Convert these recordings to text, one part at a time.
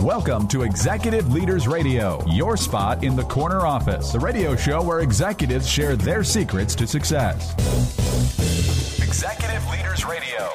Welcome to Executive Leaders Radio, your spot in the corner office, the radio show where executives share their secrets to success. Executive Leaders Radio.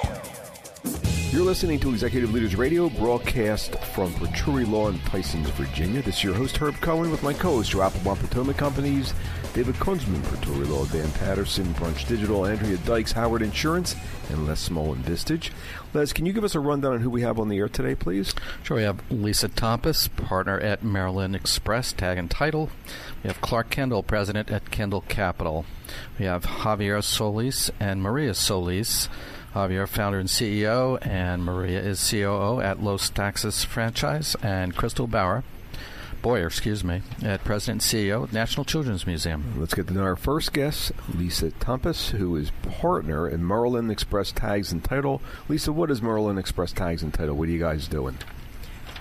You're listening to Executive Leaders Radio, broadcast from Petrury Law in Tysons, Virginia. This is your host, Herb Cohen, with my co-host, Joe Applebaum, Potomac Companies, David Kunzman, Petrury Law, Dan Patterson, Brunch Digital, Andrea Dykes, Howard Insurance, and Les Small and Vistage. Les, can you give us a rundown on who we have on the air today, please? Sure. We have Lisa Tompis, partner at Maryland Express, Tag and Title. We have Clark Kendall, president at Kendall Capital. We have Javier Solis and Maria Solis. Javier, founder and CEO, and Maria is COO at Los Taxis Franchise, and Crystal Boyer, at President and CEO at National Children's Museum. Let's get to know our first guest, Lisa Tompis, who is partner in Maryland Express Tags and Title. Lisa, what is Maryland Express Tags and Title? What are you guys doing?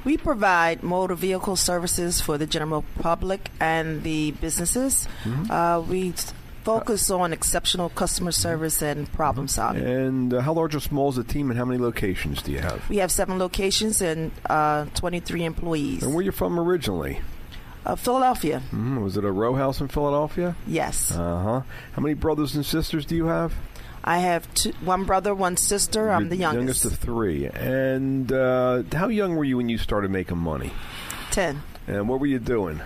We provide motor vehicle services for the general public and the businesses. Mm-hmm. We focus on exceptional customer service and problem solving. And how large or small is the team, and how many locations do you have? We have 7 locations and 23 employees. And where are you from originally? Philadelphia. Mm-hmm. Was it a row house in Philadelphia? Yes. Uh-huh. How many brothers and sisters do you have? I have 1 brother, 1 sister. I'm the youngest. Youngest of 3. And how young were you when you started making money? 10. And what were you doing?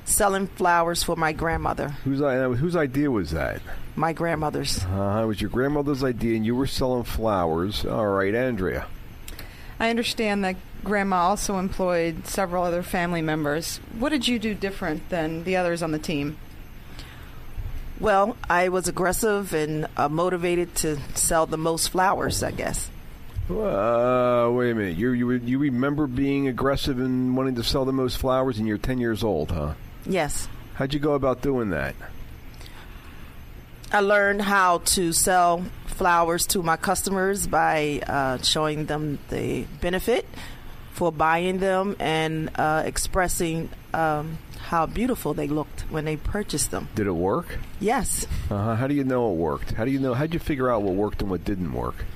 Selling flowers for my grandmother. Whose idea was that? My grandmother's. It was your grandmother's idea, and you were selling flowers. All right, Andrea. I understand that Grandma also employed several other family members. What did you do different than the others on the team? Well, I was aggressive and motivated to sell the most flowers, I guess. Wait a minute. You remember being aggressive and wanting to sell the most flowers, and you're 10 years old, huh? Yes. How'd you go about doing that? I learned how to sell flowers to my customers by showing them the benefit for buying them and expressing how beautiful they looked when they purchased them. Did it work? Yes. How do you know it worked? How'd you figure out what worked and what didn't work?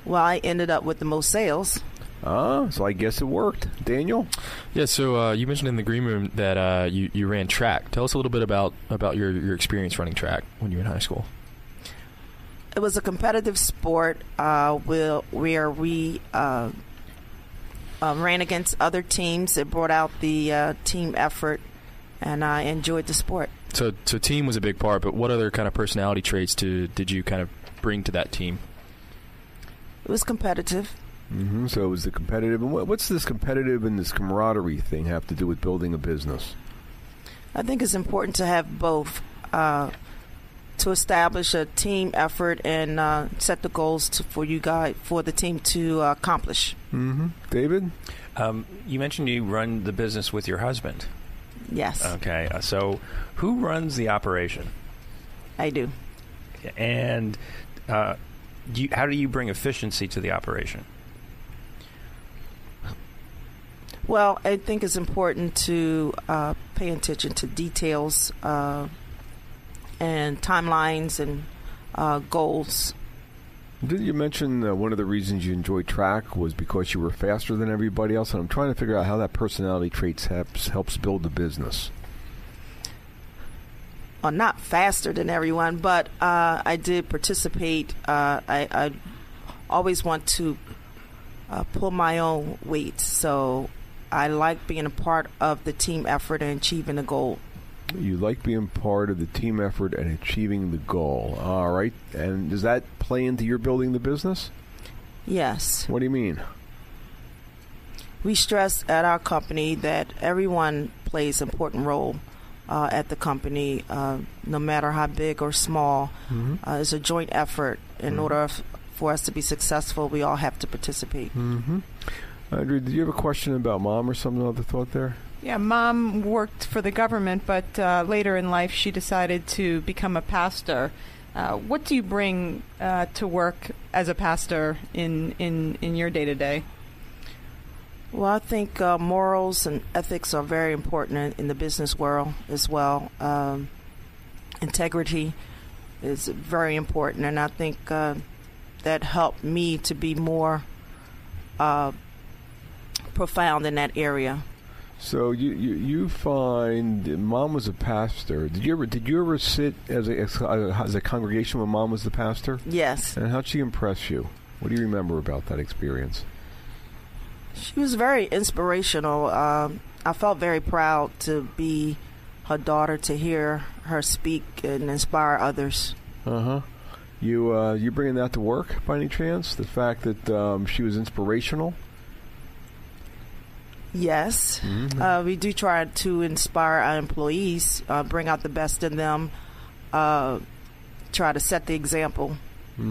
Well, I ended up with the most sales. So I guess it worked. Daniel? Yeah, so you mentioned in the green room that you ran track. Tell us a little bit about your experience running track when you were in high school. It was a competitive sport where we ran against other teams. It brought out the team effort, and I enjoyed the sport. So team was a big part, but what other kind of personality traits did you kind of bring to that team? It was competitive. Mm-hmm. So it was the competitive. And what's this competitive and this camaraderie thing have to do with building a business? I think it's important to have both to establish a team effort and set the goals for the team to accomplish. Mm-hmm. David? You mentioned you run the business with your husband. Yes. Okay. So who runs the operation? I do. And how do you bring efficiency to the operation? Well, I think it's important to pay attention to details and timelines and goals. Did you mention one of the reasons you enjoyed track was because you were faster than everybody else? And I'm trying to figure out how that personality traits helps build the business. Well, not faster than everyone, but I did participate. I always want to pull my own weight, so I like being a part of the team effort and achieving the goal. You like being part of the team effort and achieving the goal. All right. And does that play into your building the business? Yes. What do you mean? We stress at our company that everyone plays an important role at the company, no matter how big or small. Mm-hmm. It's a joint effort. In order for us to be successful, we all have to participate. Mm-hmm. Andrew, did you have a question about Mom or some other thought there? Yeah, Mom worked for the government, but later in life she decided to become a pastor. What do you bring to work as a pastor in your day-to-day? Well, I think morals and ethics are very important in the business world as well. Integrity is very important, and I think that helped me to be more profound in that area. So you find Mom was a pastor. Did you ever sit as a congregation when Mom was the pastor? Yes. And how'd she impress you? What do you remember about that experience? She was very inspirational. I felt very proud to be her daughter, to hear her speak and inspire others. Uh-huh. You bringing that to work by any chance? The fact that she was inspirational? Yes. Mm-hmm. We do try to inspire our employees, bring out the best in them, try to set the example,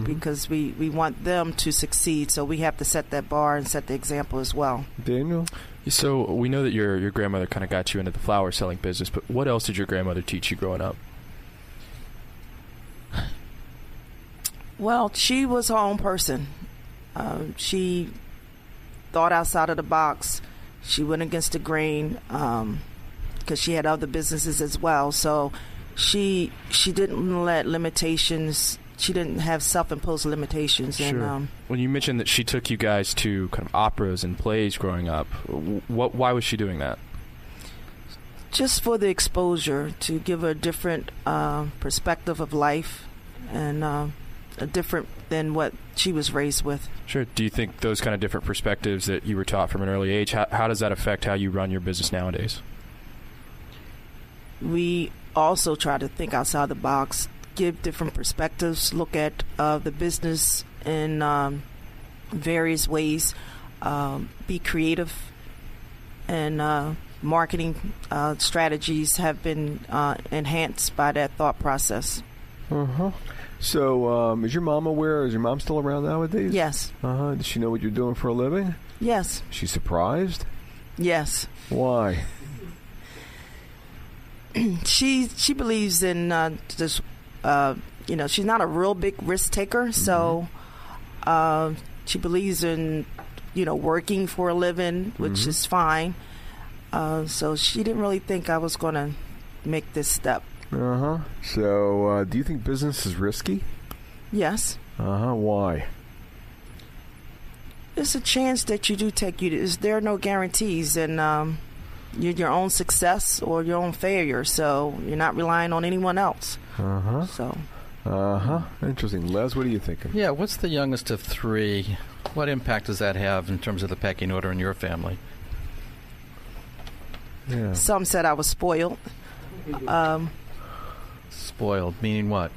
because we want them to succeed, so we have to set that bar and set the example as well. Daniel? So we know that your grandmother kind of got you into the flower selling business, but what else did your grandmother teach you growing up? Well, she was her own person. She thought outside of the box. She went against the grain because she had other businesses as well. So she didn't let limitations. She didn't have self-imposed limitations. Sure. And, when you mentioned that she took you guys to kind of operas and plays growing up, why was she doing that? Just for the exposure, to give her a different perspective of life, and a different than what she was raised with. Sure. Do you think those kind of different perspectives that you were taught from an early age, how does that affect how you run your business nowadays? We also try to think outside the box, give different perspectives, look at the business in various ways, be creative, and marketing strategies have been enhanced by that thought process. Uh-huh. So, is your mom aware? Is your mom still around nowadays? Yes. Uh-huh. Does she know what you're doing for a living? Yes. Is she surprised? Yes. Why? She believes in just, she's not a real big risk taker, so she believes in, working for a living, which is fine. So she didn't really think I was going to make this step. Uh-huh. So, do you think business is risky? Yes. Uh-huh. Why? It's a chance that you do take. There are no guarantees, and you're your own success or your own failure, so you're not relying on anyone else. Uh-huh. So. Uh-huh. Interesting. Les, what are you thinking? Yeah, what's the youngest of three? What impact does that have in terms of the pecking order in your family? Yeah. Some said I was spoiled. Spoiled, meaning what?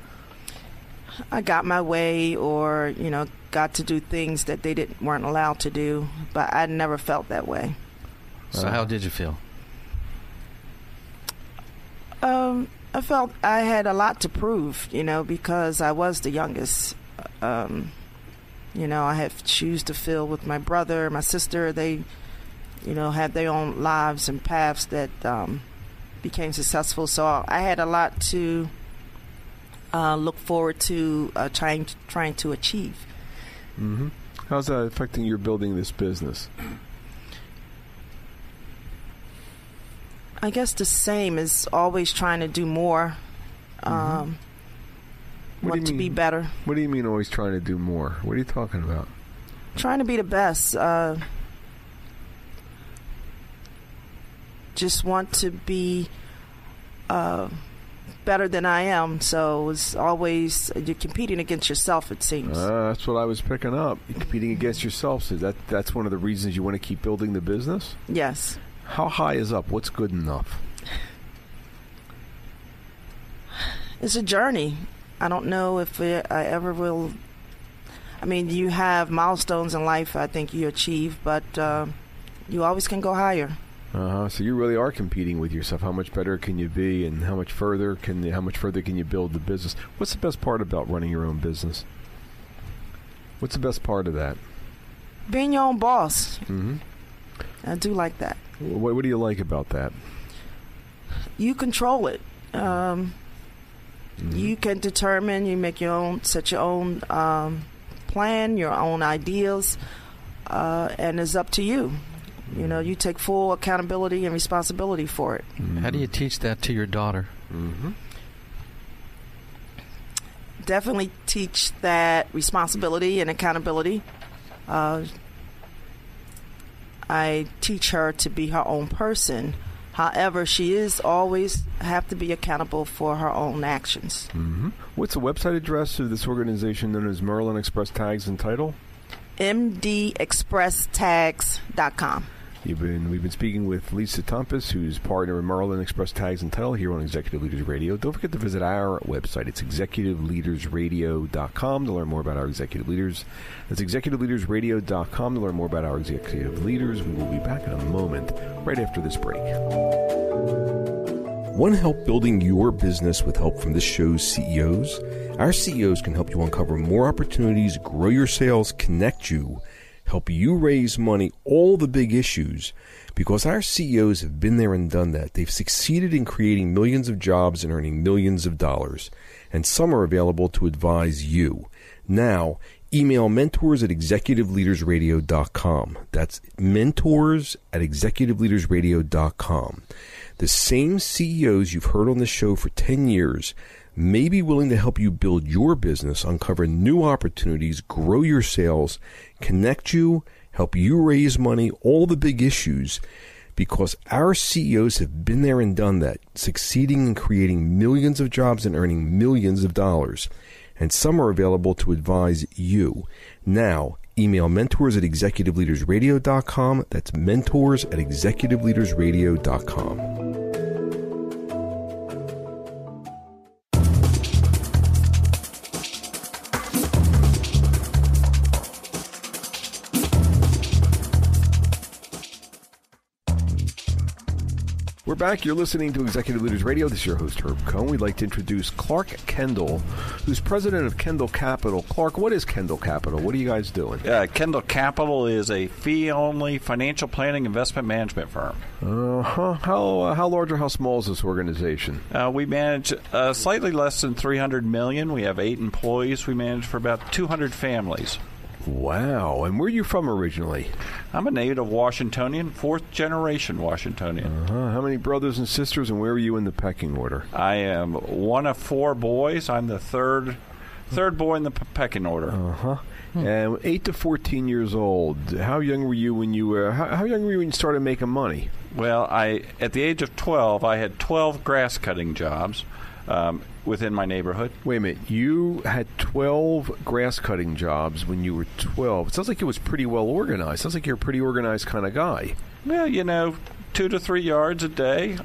I got my way, or got to do things that they weren't allowed to do, but I never felt that way. So how did you feel? I felt I had a lot to prove, because I was the youngest. I have shoes to fill with my brother, my sister. They, had their own lives and paths that became successful. So I had a lot to look forward to trying to achieve. Mm-hmm. How's that affecting your building this business? I guess the same as always trying to do more. Want to be better. What do you mean always trying to do more? What are you talking about? Trying to be the best. Just want to be better than I am. So it's always, you're competing against yourself, it seems. That's what I was picking up. You're competing against yourself. So that's one of the reasons you want to keep building the business? Yes. How high is up? What's good enough? It's a journey. I don't know if I ever will. I mean, you have milestones in life I think you achieve, but you always can go higher. So you really are competing with yourself. How much better can you be, and how much further can you build the business? What's the best part about running your own business? What's the best part of that? Being your own boss. Mm-hmm. I do like that. What do you like about that? You control it. You can determine. You make your own, set your own plan, your own ideas, and it's up to you. You take full accountability and responsibility for it. Mm-hmm. How do you teach that to your daughter? Mm-hmm. Definitely teach that responsibility and accountability. I teach her to be her own person. However, she is always have to be accountable for her own actions. Mm-hmm. What's the website address of this organization known as Maryland Express Tags and Title? mdexpresstags.com. We've been speaking with Lisa Tompis, who's partner in Maryland Express Tags and Title here on Executive Leaders Radio. Don't forget to visit our website. It's executiveleadersradio.com to learn more about our executive leaders. That's executiveleadersradio.com to learn more about our executive leaders. We will be back in a moment, right after this break. Want to help building your business with help from this show's CEOs? Our CEOs can help you uncover more opportunities, grow your sales, connect you, help you raise money, all the big issues, because our CEOs have been there and done that. They've succeeded in creating millions of jobs and earning millions of dollars, and some are available to advise you. Now, email mentors@executiveleadersradio.com. That's mentors@executiveleadersradio.com. The same CEOs you've heard on this show for 10 years may be willing to help you build your business, uncover new opportunities, grow your sales, connect you, help you raise money, all the big issues, because our CEOs have been there and done that, succeeding in creating millions of jobs and earning millions of dollars. And some are available to advise you. Now, email mentors@executiveleadersradio.com. That's mentors@executiveleadersradio.com. We're back. You're listening to Executive Leaders Radio. This is your host, Herb Cohen. We'd like to introduce Clark Kendall, who's president of Kendall Capital. Clark, what is Kendall Capital? What are you guys doing? Kendall Capital is a fee-only financial planning investment management firm. How large or how small is this organization? We manage slightly less than $300 million. We have 8 employees. We manage for about 200 families. Wow. And where are you from originally? I'm a native Washingtonian, 4th-generation Washingtonian. How many brothers and sisters, and where are you in the pecking order? I am one of 4 boys. I'm the third boy in the pecking order. And 8 to 14 years old. How young were you when you started making money? Well, at the age of 12, I had 12 grass cutting jobs within my neighborhood. Wait a minute. You had 12 grass cutting jobs when you were 12. It sounds like it was pretty well organized. Sounds like you're a pretty organized kind of guy. Well, 2 to 3 yards a day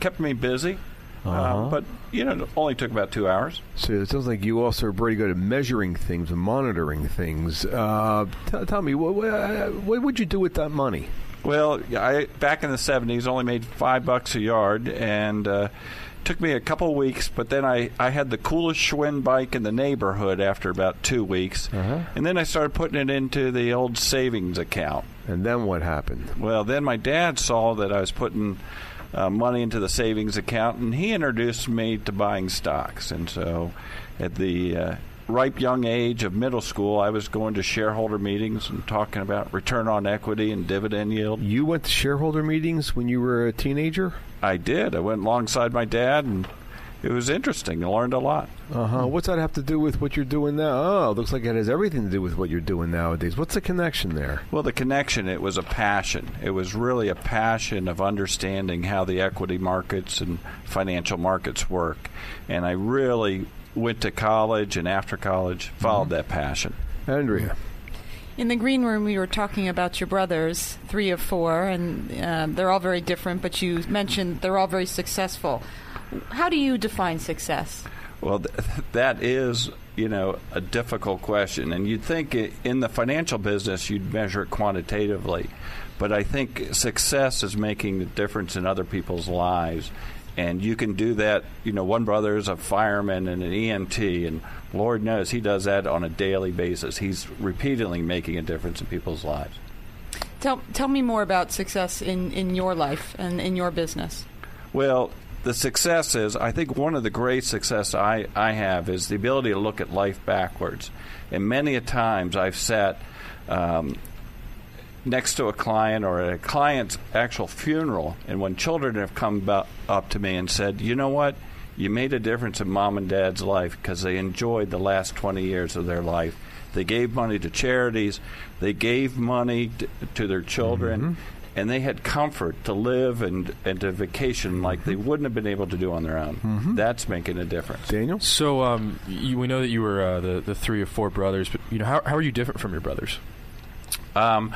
kept me busy. But, it only took about 2 hours. So it sounds like you also are pretty good at measuring things and monitoring things. Tell me, what would you do with that money? Well, back in the 70s, only made $5 a yard, and took me a couple of weeks, but then I had the coolest Schwinn bike in the neighborhood after about 2 weeks. And then I started putting it into the old savings account. And then what happened? Well, then my dad saw that I was putting money into the savings account, and he introduced me to buying stocks. And so at the ripe young age of middle school, I was going to shareholder meetings and talking about return on equity and dividend yield. You went to shareholder meetings when you were a teenager? I did. I went alongside my dad, and it was interesting. I learned a lot. What's that have to do with what you're doing now? Oh, it looks like it has everything to do with what you're doing nowadays. What's the connection there? Well, the connection, it was a passion. It was really a passion of understanding how the equity markets and financial markets work. And I really went to college, and after college, followed that passion. Andrea. In the green room, we were talking about your brothers, 3 of 4, and they're all very different, but you mentioned they're all very successful. How do you define success? Well, that is, a difficult question. And you'd think in the financial business, you'd measure it quantitatively. But I think success is making a difference in other people's lives. And you can do that. One brother is a fireman and an EMT, and Lord knows he does that on a daily basis. He's repeatedly making a difference in people's lives. Tell me more about success in your life and in your business. Well, the success is, I think one of the great success I have is the ability to look at life backwards. And many a times I've sat next to a client or at a client's actual funeral, and when children have come up to me and said, you know what, you made a difference in mom and dad's life because they enjoyed the last 20 years of their life. They gave money to charities. They gave money to their children. And they had comfort to live and to vacation like they wouldn't have been able to do on their own. That's making a difference. Daniel? So we know that you were the three of four brothers, but how are you different from your brothers? To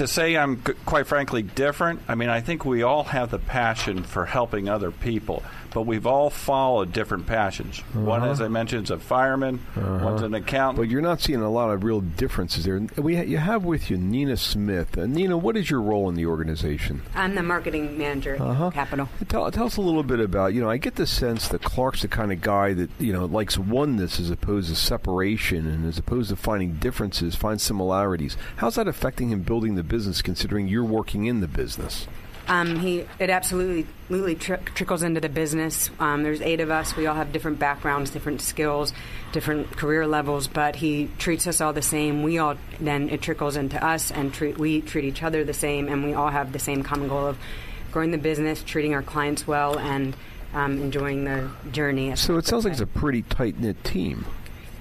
say I'm quite frankly different, I mean, I think we all have the passion for helping other people, but we've all followed different passions. One, as I mentioned, is a fireman. One's an accountant. But you're not seeing a lot of real differences there. You have with you Nina Smith. Nina, what is your role in the organization? I'm the marketing manager at Capital. Tell us a little bit about, I get the sense that Clark's the kind of guy that, likes oneness as opposed to separation, and as opposed to finding differences, finds similarities. How's that affecting him building the business, considering you're working in the business? It absolutely trickles into the business. There's 8 of us. We all have different backgrounds, different skills, different career levels, but he treats us all the same. It trickles into us, and we treat each other the same, and we all have the same common goal of growing the business, treating our clients well, and enjoying the journey. So it sounds like it's a pretty tight-knit team.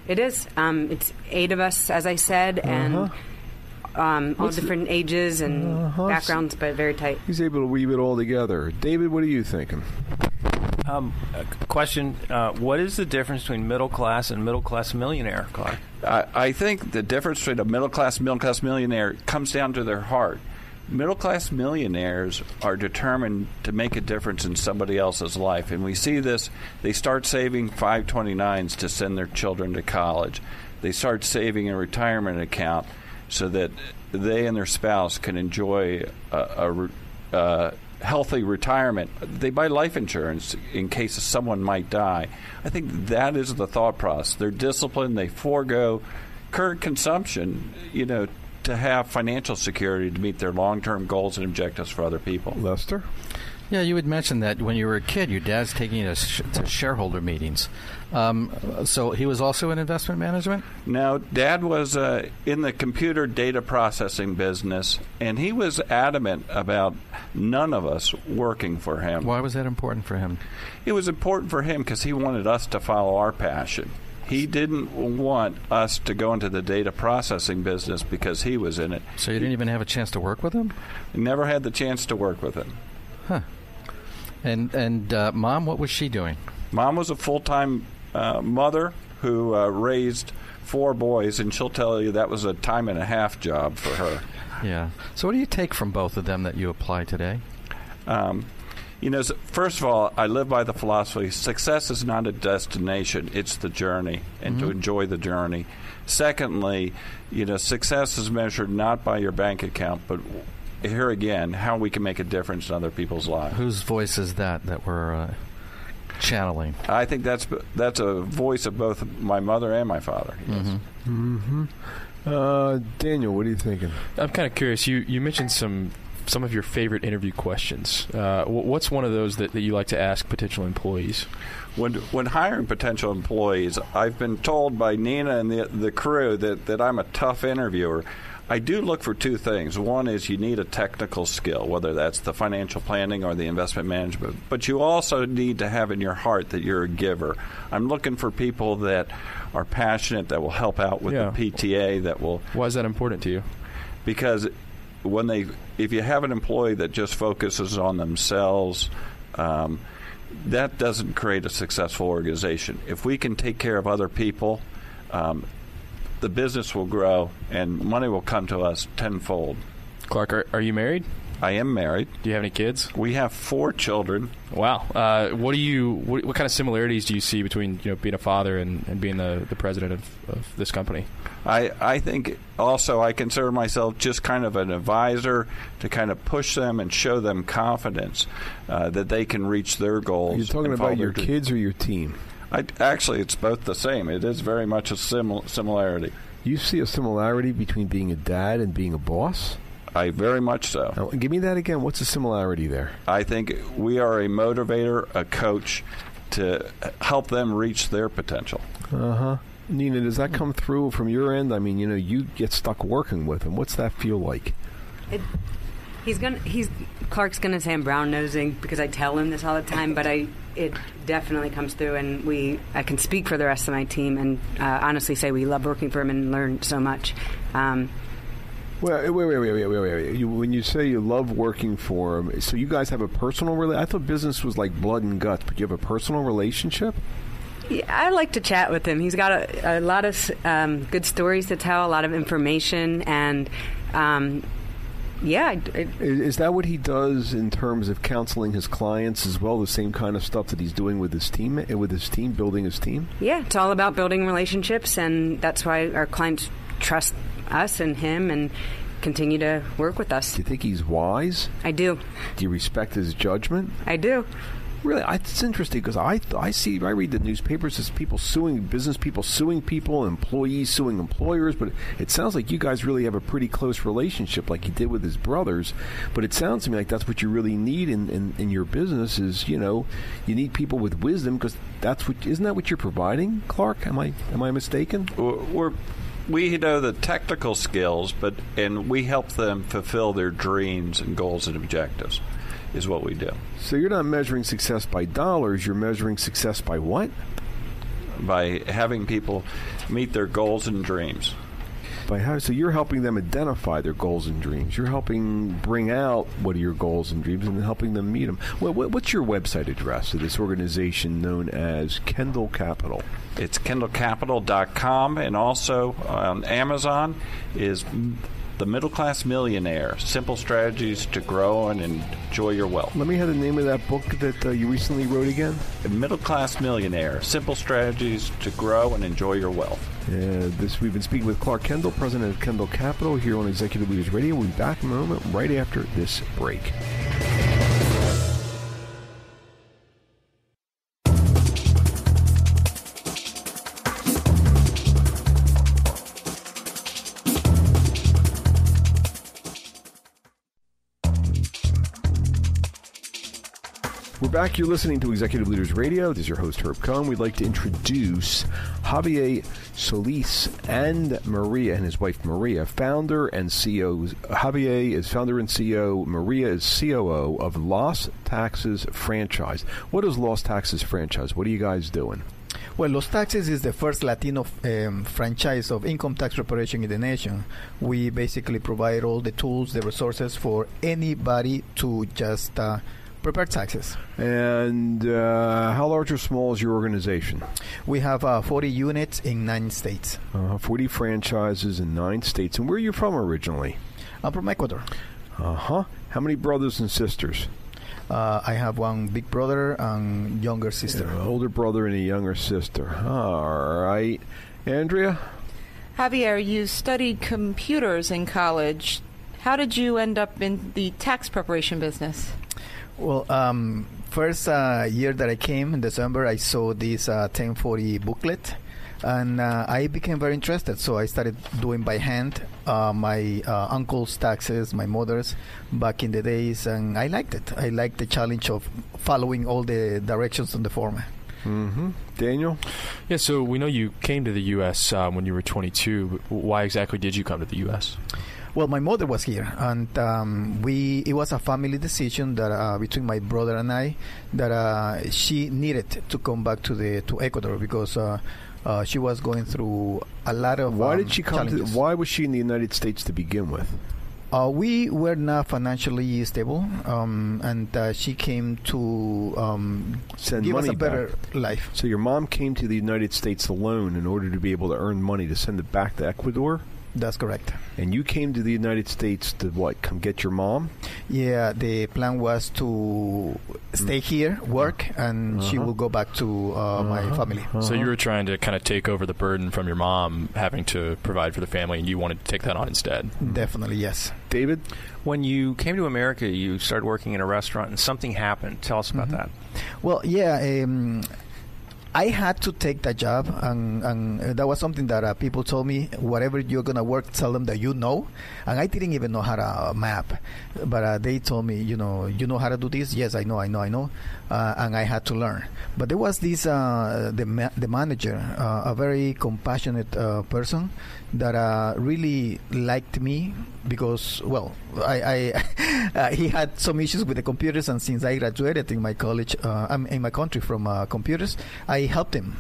It is. It's 8 of us, as I said, and all different ages and backgrounds, but very tight. He's able to weave it all together. David, what are you thinking? Question, what is the difference between middle class and middle class millionaire, Clark? I think the difference between a middle class millionaire comes down to their heart. Middle class millionaires are determined to make a difference in somebody else's life, and we see this. They start saving 529s to send their children to college. They start saving a retirement account so that they and their spouse can enjoy a healthy retirement. They buy life insurance in case someone might die. I think that is the thought process. They're disciplined. They forego current consumption, to have financial security to meet their long-term goals and objectives for other people. Lester? Yeah, you had mentioned that when you were a kid, your dad's taking you to shareholder meetings. So he was also in investment management? No, Dad was in the computer data processing business, and he was adamant about none of us working for him. Why was that important for him? It was important for him because he wanted us to follow our passion. He didn't want us to go into the data processing business because he was in it. So you didn't even have a chance to work with him? Never had the chance to work with him. Huh. And Mom, what was she doing? Mom was a full-time mother who raised 4 boys, and she'll tell you that was a time-and-a-half job for her. Yeah. So what do you take from both of them that you apply today? First of all, I live by the philosophy, success is not a destination, it's the journey, and to enjoy the journey. Secondly, success is measured not by your bank account, but here again, how we can make a difference in other people's lives. Whose voice is that we're channeling? I think that's a voice of both my mother and my father. Yes. Daniel, what are you thinking? I'm kind of curious. You mentioned some of your favorite interview questions. What's one of those that you like to ask potential employees? When hiring potential employees, I've been told by Nina and the crew that I'm a tough interviewer. I do look for 2 things. One is you need a technical skill, whether that's the financial planning or the investment management. But you also need to have in your heart that you're a giver. I'm looking for people that are passionate, that will help out with the PTA, that will... Why is that important to you? Because if you have an employee that just focuses on themselves, that doesn't create a successful organization. If we can take care of other people, the business will grow and money will come to us tenfold. Clark, are you married? I am married. Do you have any kids? We have 4 children. Wow. What kind of similarities do you see between being a father and being the president of this company? I think also I consider myself just kind of an advisor to kind of push them and show them confidence that they can reach their goals. Are you talking about your kids or your team? Actually, it's both the same. It is very much a similarity. You see a similarity between being a dad and being a boss? I very much so. Now, give me that again. What's the similarity there? I think we are a motivator, a coach, to help them reach their potential. Nina, does that come through from your end? I mean, you get stuck working with him. What's that feel like? Clark's gonna say I'm brown nosing because I tell him this all the time, but it definitely comes through, and I can speak for the rest of my team and honestly say we love working for him and learn so much. Well, wait. When you say you love working for him, so you guys have a personal relationship? I thought business was like blood and guts, but you have a personal relationship? Yeah, I like to chat with him. He's got a lot of good stories to tell, a lot of information, and is that what he does in terms of counseling his clients as well? The same kind of stuff that he's doing with his team, building his team? Yeah, it's all about building relationships, and that's why our clients trust us and him and continue to work with us. Do you think he's wise? I do. Do you respect his judgment? I do. Really, it's interesting because I read the newspapers as business people suing people, employees suing employers, but it sounds like you guys really have a pretty close relationship like he did with his brothers. But it sounds to me like that's what you really need in your business is, you need people with wisdom because isn't that what you're providing, Clark? Am I mistaken? We know the technical skills, and we help them fulfill their dreams and goals and objectives. Is what we do. So you're not measuring success by dollars, you're measuring success by what? By having people meet their goals and dreams. So you're helping them identify their goals and dreams. You're helping bring out what are your goals and dreams and helping them meet them. Well, what's your website address of this organization known as Kendall Capital? It's kendallcapital.com, and also on Amazon is The Middle Class Millionaire, Simple Strategies to Grow and Enjoy Your Wealth. Let me have the name of that book that you recently wrote again. The Middle Class Millionaire, Simple Strategies to Grow and Enjoy Your Wealth. We've been speaking with Clark Kendall, president of Kendall Capital, here on Executive Leaders Radio. We'll be back in a moment right after this break. We're back. You're listening to Executive Leaders Radio. This is your host, Herb Cohen. We'd like to introduce Javier Solis and Maria and his wife, Maria, founder and CEO. Javier is founder and CEO. Maria is COO of Los Taxes Franchise. What is Los Taxes Franchise? What are you guys doing? Well, Los Taxes is the first Latino franchise of income tax preparation in the nation. We basically provide all the tools, the resources for anybody to just prepare taxes. And how large or small is your organization? We have 40 units in 9 states. 40 franchises in 9 states. And where are you from originally? I'm from Ecuador. How many brothers and sisters? I have one big brother and younger sister. An older brother and a younger sister. All right. Andrea? Javier, you studied computers in college. How did you end up in the tax preparation business? Well, first year that I came in December, I saw this 1040 booklet, and I became very interested. So I started doing by hand my uncle's taxes, my mother's, back in the days, and I liked it. I liked the challenge of following all the directions on the form. Mm-hmm. Daniel? Yeah, so we know you came to the U.S. When you were 22. Why exactly did you come to the U.S.? Well, my mother was here, and it was a family decision that between my brother and I that she needed to come back to Ecuador because she was going through a lot of Why did she come? Why was she in the United States to begin with? We were not financially stable, and she came to give us a better life. So your mom came to the United States alone in order to be able to earn money to send it back to Ecuador? That's correct. And you came to the United States to what? Come get your mom? Yeah, the plan was to stay here, work, and she will go back to my family. So you were trying to kind of take over the burden from your mom having to provide for the family, and you wanted to take that on instead. Definitely, yes. David? When you came to America, you started working in a restaurant, and something happened. Tell us about that. Well, yeah, I had to take that job, and that was something that people told me, whatever you're going to work, tell them that you know. And I didn't even know how to map. But they told me, you know how to do this? Yes, I know. And I had to learn. But there was this, the manager, a very compassionate person that really liked me because, well, I he had some issues with the computers, and since I graduated in my college, I'm in my country from computers, I helped him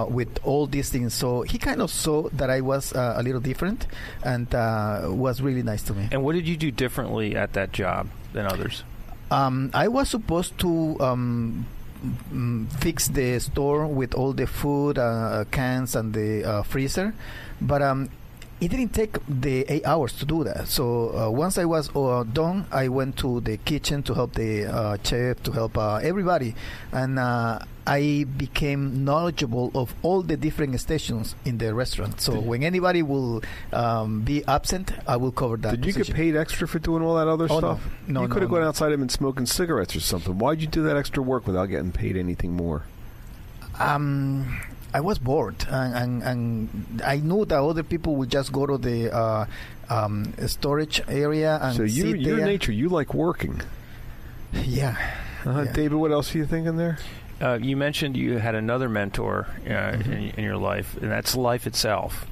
with all these things. So he kind of saw that I was a little different, and was really nice to me. And what did you do differently at that job than others? I was supposed to fix the store with all the food cans and the freezer, but it didn't take the 8 hours to do that. So once I was done, I went to the kitchen to help the chef, to help everybody, and I became knowledgeable of all the different stations in the restaurant. So when anybody will be absent, I will cover that. Did you get paid extra for doing all that other stuff? No. You could have gone outside and been smoking cigarettes or something. Why'd you do that extra work without getting paid anything more? I was bored, and I knew that other people would just go to the storage area and so sit your there. nature, you like working. Yeah. David, what else are you thinking there? You mentioned you had another mentor in your life, and that's life itself.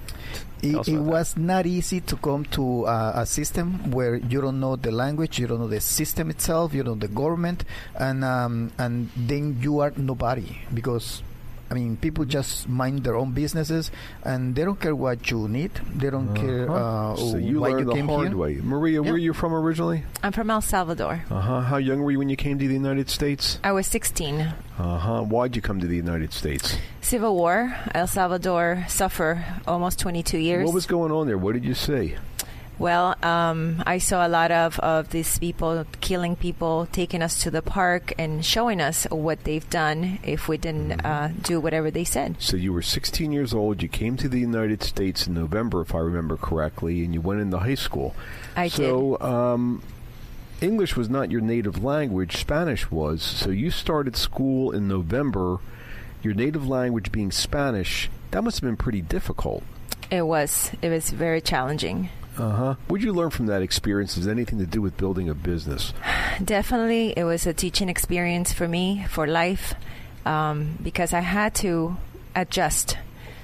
It was not easy to come to a system where you don't know the language, you don't know the system itself, you don't know the government, and then you are nobody, because I mean, people just mind their own businesses, and they don't care what you need. They don't care so you why learned you came the hard here. way. Maria, where are you from originally? I'm from El Salvador. How young were you when you came to the United States? I was 16. Why'd you come to the United States? Civil War. El Salvador suffered almost 22 years. What was going on there? What did you see? Well, I saw a lot of these people killing people, taking us to the park and showing us what they've done if we didn't do whatever they said. So you were 16 years old. You came to the United States in November, if I remember correctly, and you went into high school. I did. So English was not your native language. Spanish was. So you started school in November. Your native language being Spanish, that must have been pretty difficult. It was. It was very challenging. What did you learn from that experience? Has anything to do with building a business? Definitely, it was a teaching experience for me, for life, because I had to adjust.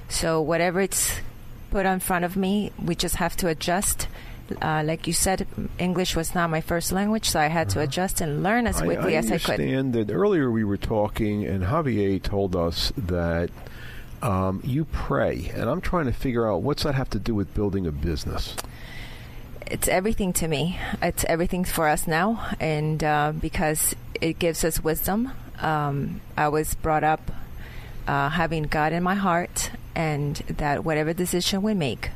So whatever it's put in front of me, we just have to adjust. Like you said, English was not my first language, so I had to adjust and learn as quickly as I could. I understand that earlier we were talking, and Javier told us that you pray, and I'm trying to figure out what's that have to do with building a business. It's everything to me. It's everything for us now, and because it gives us wisdom. I was brought up having God in my heart, and that whatever decision we make,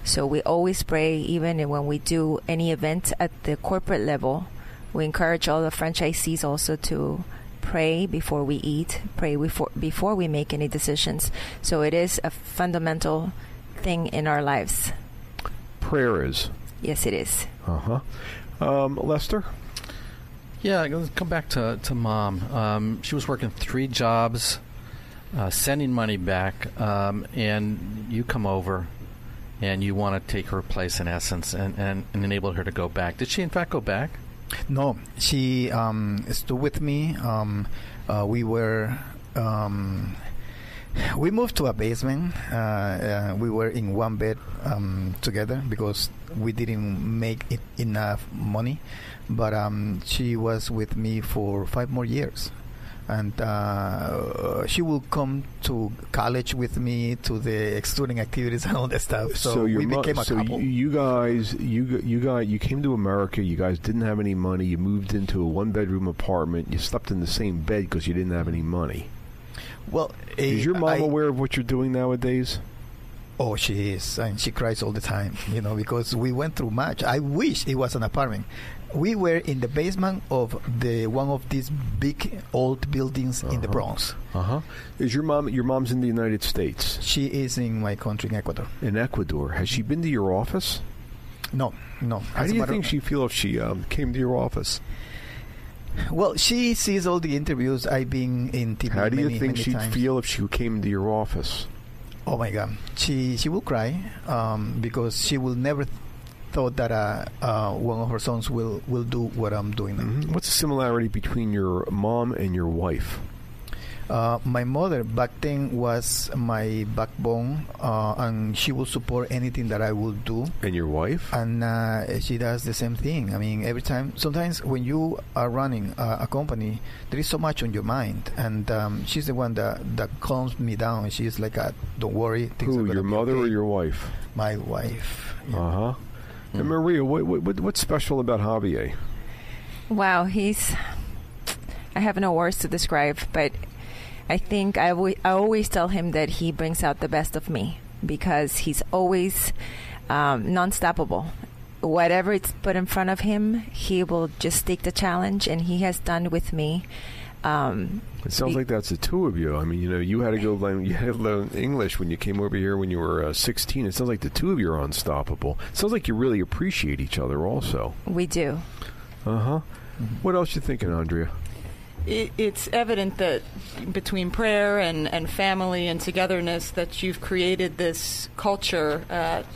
so we always pray. Even when we do any event at the corporate level, we encourage all the franchisees also to pray before we eat, pray before we make any decisions. So it is a fundamental thing in our lives. Prayer is. Yes, it is. Lester? Yeah, let's come back to Mom. She was working 3 jobs, sending money back, and you come over, and you want to take her place in essence and enable her to go back. Did she, in fact, go back? No, she stood with me. We moved to a basement. We were in one bed together because we didn't make it enough money. But she was with me for 5 more years. And she will come to college with me, to the student activities and all that stuff. So we became a couple. You guys, you came to America. You guys didn't have any money. You moved into a 1-bedroom apartment. You slept in the same bed because you didn't have any money. Well, is your mom aware of what you're doing nowadays? Oh, she is, and she cries all the time, because we went through much. I wish it was an apartment. We were in the basement of one of these big old buildings in the Bronx. Is your mom's in the United States? She is in my country, in Ecuador. In Ecuador. Has she been to your office? No. How do you think she'd feel if she came to your office? Well, she sees all the interviews I've been in TV. How do you think she'd times. feel if she came to your office? Oh my God, she will cry because she will never thought that one of her sons will do what I'm doing now. What's the similarity between your mom and your wife? My mother back then was my backbone, and she will support anything that I will do. And your wife? And she does the same thing. I mean, every time, sometimes when you are running a company, there is so much on your mind, and she's the one that calms me down. She's like, don't worry. Who, your mother or your wife? My wife. Yeah. Uh-huh. And Maria, what's special about Javier? Wow, I have no words to describe, but I think I always tell him that he brings out the best of me, because he's always non-stoppable. Whatever it's put in front of him, he will just take the challenge, and he has done with me. It sounds like that's the two of you. I mean, you had to learn English when you came over here when you were 16. It sounds like the two of you are unstoppable. It sounds like you really appreciate each other also. We do. Uh-huh. What else you thinking, Andrea? It's evident that between prayer and family and togetherness that you've created this culture.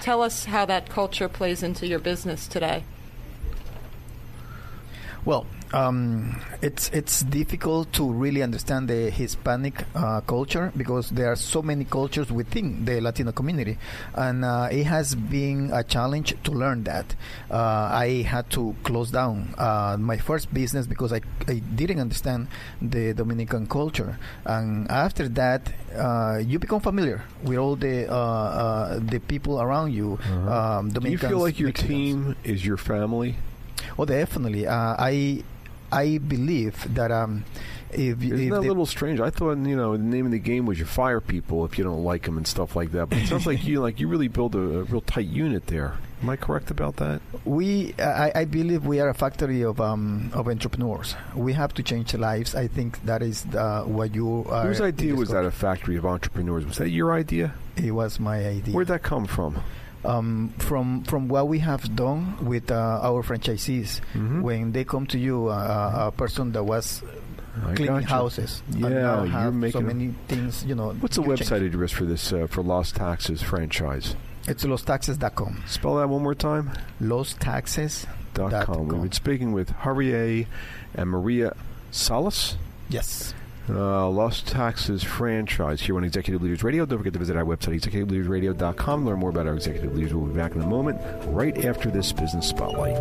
Tell us how that culture plays into your business today. Well, it's difficult to really understand the Hispanic culture, because there are so many cultures within the Latino community, and it has been a challenge to learn that. I had to close down my first business because I didn't understand the Dominican culture, and after that you become familiar with all the people around you. Do you feel like your team is your family? Oh, definitely. I believe that isn't that a little strange? I thought the name of the game was you fire people if you don't like them and stuff like that. But it sounds like you really build a real tight unit there. Am I correct about that? I believe we are a factory of entrepreneurs. We have to change lives. I think that is what you are. Whose idea was that? A factory of entrepreneurs? Was that your idea? It was my idea. Where'd that come from? From what we have done with our franchisees. When they come to you, a person that was cleaning houses, yeah, you're making so many things. What's the website address for this for Lost Taxes franchise? It's lostaxes.com. Spell that one more time. lostaxes.com. We've been speaking with Javier and Maria Salas. Yes. Lost Taxes franchise here on Executive Leaders Radio. Don't forget to visit our website, executiveleadersradio.com. Learn more about our executive leaders. We'll be back in a moment, right after this Business Spotlight.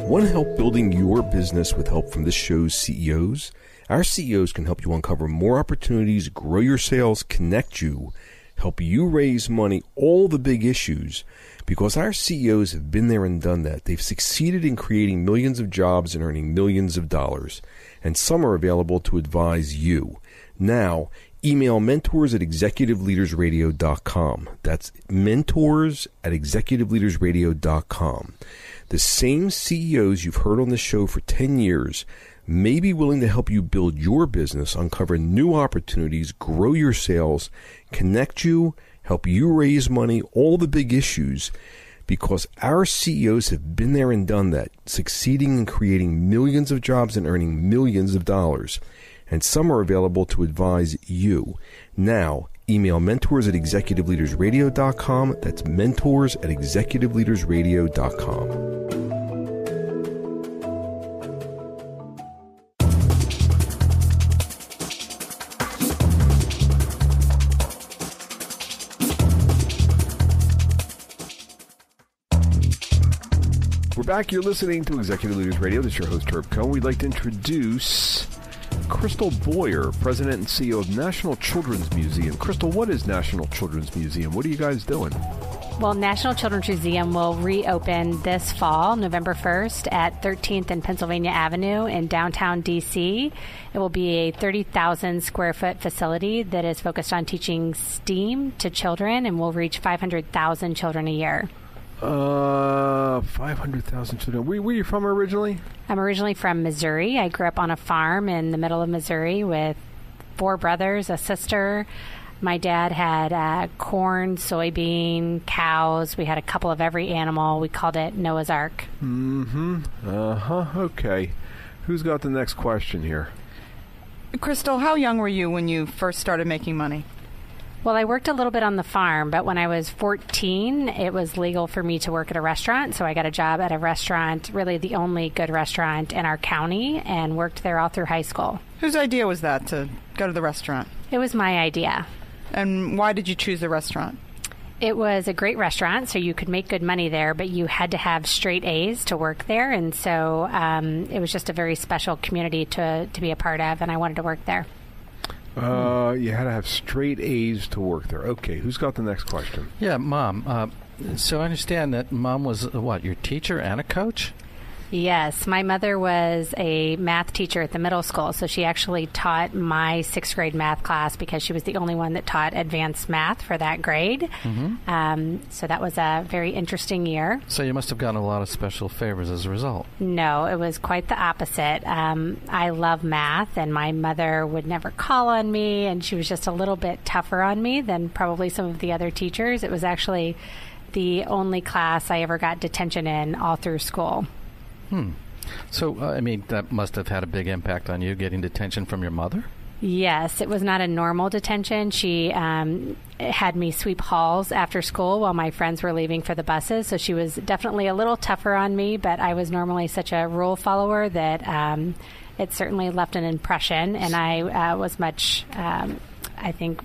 Want to help building your business with help from this show's CEOs? Our CEOs can help you uncover more opportunities, grow your sales, connect you, help you raise money, all the big issues. Because our CEOs have been there and done that. They've succeeded in creating millions of jobs and earning millions of dollars. And some are available to advise you. Now, email mentors@executiveleadersradio.com. That's mentors@executiveleadersradio.com. The same CEOs you've heard on this show for 10 years may be willing to help you build your business, uncover new opportunities, grow your sales, connect you, help you raise money, all the big issues, because our CEOs have been there and done that, succeeding in creating millions of jobs and earning millions of dollars. And some are available to advise you. Now, email mentors@executiveleadersradio.com. That's mentors@executiveleadersradio.com. We're back. You're listening to Executive Leaders Radio. This is your host, Herb Cohen. We'd like to introduce Crystal Boyer, President and CEO of National Children's Museum. Crystal, what is National Children's Museum? What are you guys doing? Well, National Children's Museum will reopen this fall, November 1st, at 13th and Pennsylvania Avenue in downtown D.C. It will be a 30,000 square foot facility that is focused on teaching STEAM to children and will reach 500,000 children a year. 500,000 children. Where are you from originally? I'm originally from Missouri. I grew up on a farm in the middle of Missouri with 4 brothers, a sister. My dad had corn, soybean, cows. We had a couple of every animal. We called it Noah's Ark. Okay. Who's got the next question here? Crystal, how young were you when you first started making money? Well, I worked a little bit on the farm, but when I was 14, it was legal for me to work at a restaurant. So I got a job at a restaurant, really the only good restaurant in our county, and worked there all through high school. Whose idea was that to go to the restaurant? It was my idea. And why did you choose the restaurant? It was a great restaurant, so you could make good money there, but you had to have straight A's to work there. And so it was just a very special community to be a part of, and I wanted to work there. You had to have straight A's to work there. Okay, who's got the next question? Yeah, Mom. So I understand that Mom was, your teacher and a coach? Yes, my mother was a math teacher at the middle school, so she actually taught my 6th grade math class because she was the only one that taught advanced math for that grade. Mm-hmm. So that was a very interesting year. So you must have gotten a lot of special favors as a result. No, it was quite the opposite. I love math, and my mother would never call on me, and she was just a little bit tougher on me than probably some of the other teachers. It was actually the only class I ever got detention in all through school. So, that must have had a big impact on you, getting detention from your mother? Yes, it was not a normal detention. She had me sweep halls after school while my friends were leaving for the buses, so she was definitely a little tougher on me, but I was normally such a rule follower that it certainly left an impression, and I was much, I think,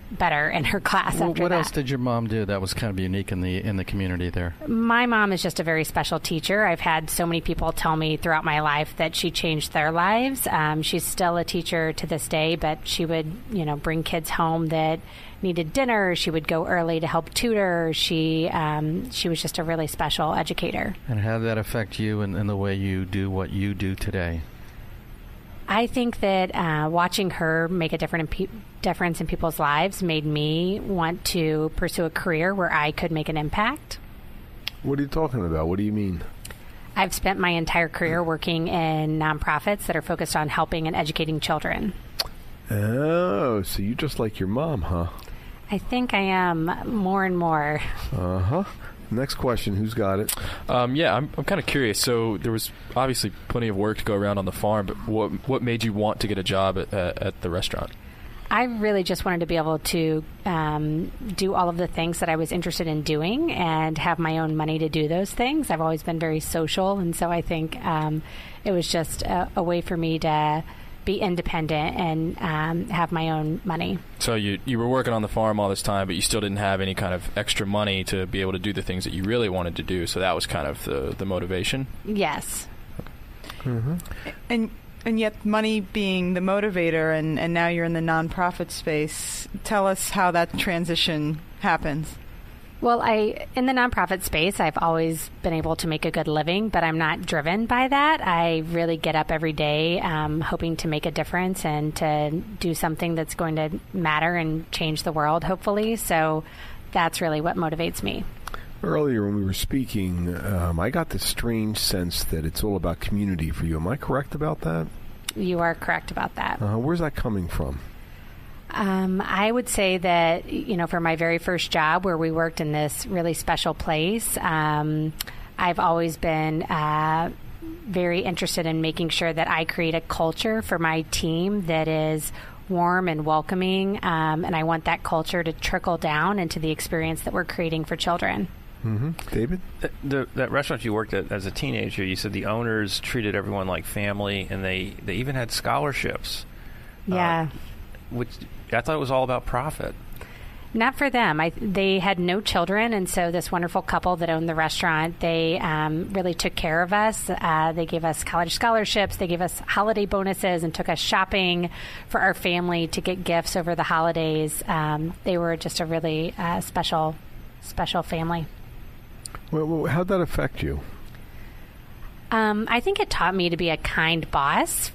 better in her class after that. What else did your mom do that was kind of unique in the community there? My mom is just a very special teacher. I've had so many people tell me throughout my life that she changed their lives. She's still a teacher to this day, but she would, bring kids home that needed dinner. She would go early to help tutor. She was just a really special educator. And how did that affect you in the way you do what you do today? I think that watching her make a difference in people's lives made me want to pursue a career where I could make an impact. What are you talking about? What do you mean? I've spent my entire career working in nonprofits that are focused on helping and educating children. Oh, so you just like your mom, huh? I think I am more and more. Uh-huh. Next question, who's got it? I'm kind of curious. So there was obviously plenty of work to go around on the farm, but what made you want to get a job at the restaurant? I really just wanted to be able to do all of the things that I was interested in doing and have my own money to do those things. I've always been very social, and so I think it was just a way for me to be independent and have my own money. So you were working on the farm all this time, but you still didn't have any kind of extra money to be able to do the things that you really wanted to do. So that was kind of the motivation? Yes. Mm-hmm. And yet money being the motivator, and now you're in the nonprofit space. Tell us how that transition happens. Well, in the nonprofit space, I've always been able to make a good living, but I'm not driven by that. I really get up every day hoping to make a difference and to do something that's going to matter and change the world, hopefully. So that's really what motivates me. Earlier when we were speaking, I got this strange sense that it's all about community for you. Am I correct about that? You are correct about that. Where's that coming from? I would say that, for my very first job where we worked in this really special place, I've always been very interested in making sure that I create a culture for my team that is warm and welcoming, and I want that culture to trickle down into the experience that we're creating for children. Mm-hmm. David? That restaurant you worked at as a teenager, you said the owners treated everyone like family, and they even had scholarships. Yeah. Which I thought it was all about profit. Not for them. They had no children, and so this wonderful couple that owned the restaurant, they really took care of us. They gave us college scholarships. They gave us holiday bonuses and took us shopping for our family to get gifts over the holidays. They were just a really special family. Well, how'd that affect you? I think it taught me to be a kind boss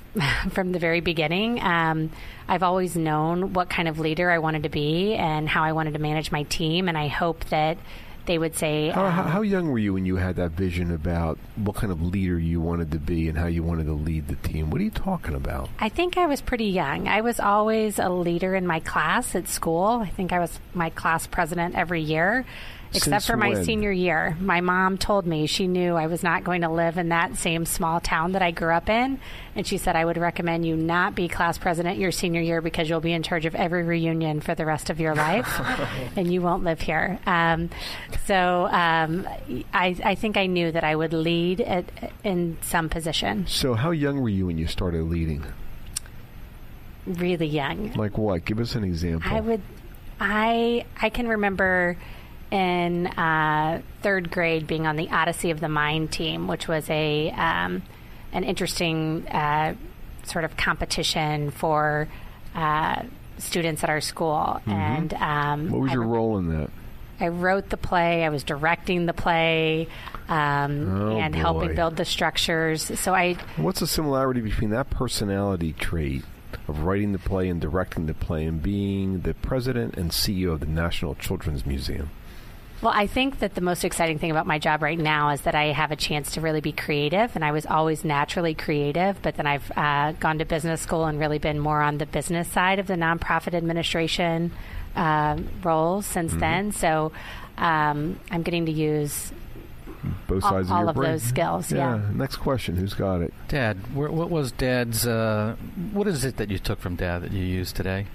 from the very beginning. I've always known what kind of leader I wanted to be and how I wanted to manage my team, and I hope that they would say... How young were you when you had that vision about what kind of leader you wanted to be and how you wanted to lead the team? What are you talking about? I think I was pretty young. I was always a leader in my class at school. I think I was my class president every year. except for my senior year. My mom told me she knew I was not going to live in that same small town that I grew up in, and she said, I would recommend you not be class president your senior year because you'll be in charge of every reunion for the rest of your life, and you won't live here. I think I knew that I would lead in some position. So how young were you when you started leading? Really young. Like what? Give us an example. I can remember in third grade being on the Odyssey of the Mind team, which was an interesting sort of competition for students at our school. Mm-hmm. And what was your role in that? I wrote the play. I was directing the play and helping build the structures. What's the similarity between that personality trait of writing the play and directing the play and being the president and CEO of the National Children's Museum? Well, I think that the most exciting thing about my job right now is that I have a chance to really be creative, and I was always naturally creative, but then I've gone to business school and really been more on the business side of the nonprofit administration roles since then. So I'm getting to use both sides of your of brain. Those skills. Yeah. Next question. Who's got it? Dad, what was Dad's? What is it that you took from Dad that you use today?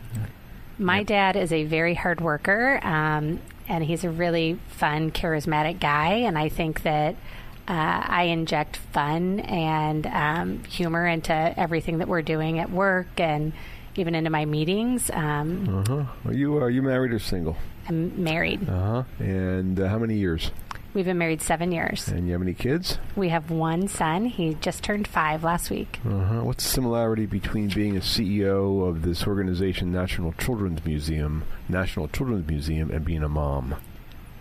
My dad is a very hard worker, and he's a really fun, charismatic guy. And I think that I inject fun and humor into everything that we're doing at work and even into my meetings. Are you married or single? I'm married. And how many years? We've been married 7 years. And you have any kids? We have one son. He just turned 5 last week. What's the similarity between being a CEO of this organization, National Children's Museum, and being a mom?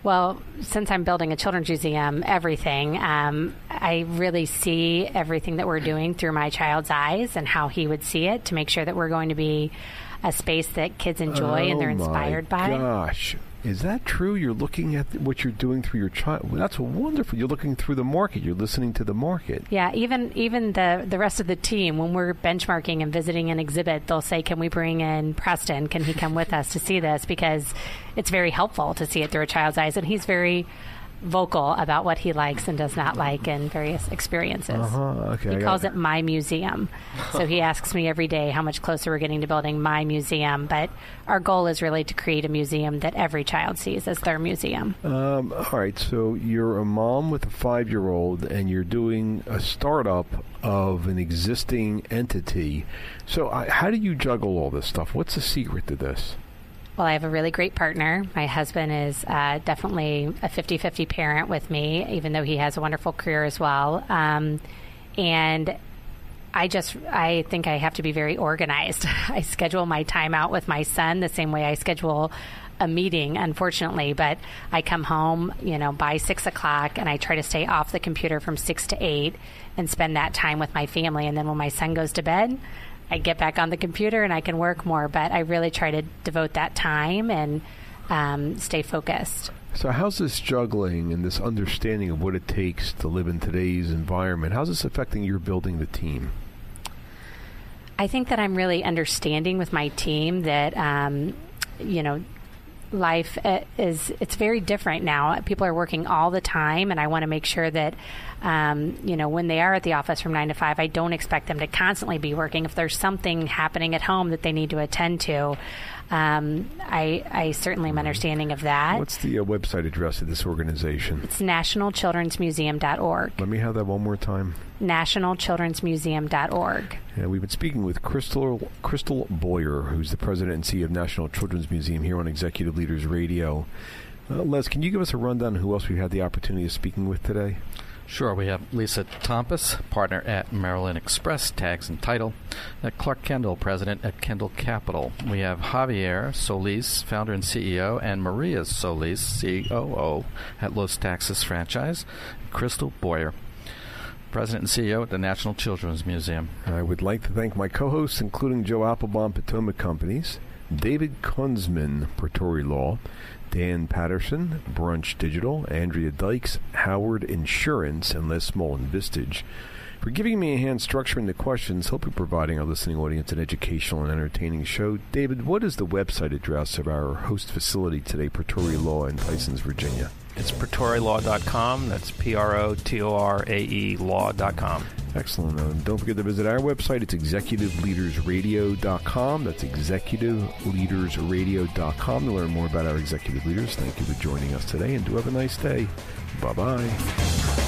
Well, since I'm building a children's museum, everything, I really see everything that we're doing through my child's eyes and how he would see it to make sure that we're going to be a space that kids enjoy and they're inspired by. Oh, my gosh. Is that true? You're looking at what you're doing through your child. Well, that's wonderful. You're looking through the market. You're listening to the market. Yeah, even the rest of the team, when we're benchmarking and visiting an exhibit, they'll say, can we bring in Preston? Can he come with us to see this? Because it's very helpful to see it through a child's eyes. And he's very vocal about what he likes and does not like in various experiences. Okay, he calls it my museum. So he asks me every day how much closer we're getting to building my museum. But our goal is really to create a museum that every child sees as their museum. All right, so you're a mom with a 5-year-old and you're doing a startup of an existing entity. So how do you juggle all this stuff? What's the secret to this? Well, I have a really great partner. My husband is definitely a 50-50 parent with me, even though he has a wonderful career as well. And I think I have to be very organized. I schedule my time out with my son the same way I schedule a meeting, unfortunately. But I come home, by 6 o'clock, and I try to stay off the computer from 6 to 8 and spend that time with my family. And then when my son goes to bed, I get back on the computer and I can work more, but I really try to devote that time and stay focused. So how's this juggling and this understanding of what it takes to live in today's environment, how's this affecting your building the team? I think that I'm really understanding with my team that, life it's very different now. People are working all the time, and I want to make sure that, when they are at the office from 9 to 5, I don't expect them to constantly be working. If there's something happening at home that they need to attend to, I certainly am understanding of that. What's the website address of this organization? It's nationalchildrensmuseum.org. Let me have that one more time. nationalchildrensmuseum.org. Yeah, we've been speaking with Crystal Boyer, who's the president and CEO of National Children's Museum here on Executive Leaders Radio. Les, can you give us a rundown on who else we've had the opportunity of speaking with today? Sure. We have Lisa Tompas, partner at Maryland Express, tags and title. Clark Kendall, president at Kendall Capital. We have Javier Solis, founder and CEO, and Maria Solis, COO at Los Taxis Franchise. Crystal Boyer, president and CEO at the National Children's Museum. I would like to thank my co-hosts, including Joe Applebaum, Potomac Companies, David Kunzman, Pretori Law, Dan Patterson, Brunch Digital, Andrea Dykes, Howard Insurance, and Les Mullen Vistage. For giving me a hand structuring the questions, hopefully providing our listening audience an educational and entertaining show. David, what is the website address of our host facility today, Praetoria Law in Tysons, Virginia? It's praetorialaw.com. That's PROTORAE law.com. Excellent. Don't forget to visit our website. It's executiveleadersradio.com. That's executiveleadersradio.com to learn more about our executive leaders. Thank you for joining us today, and do have a nice day. Bye-bye.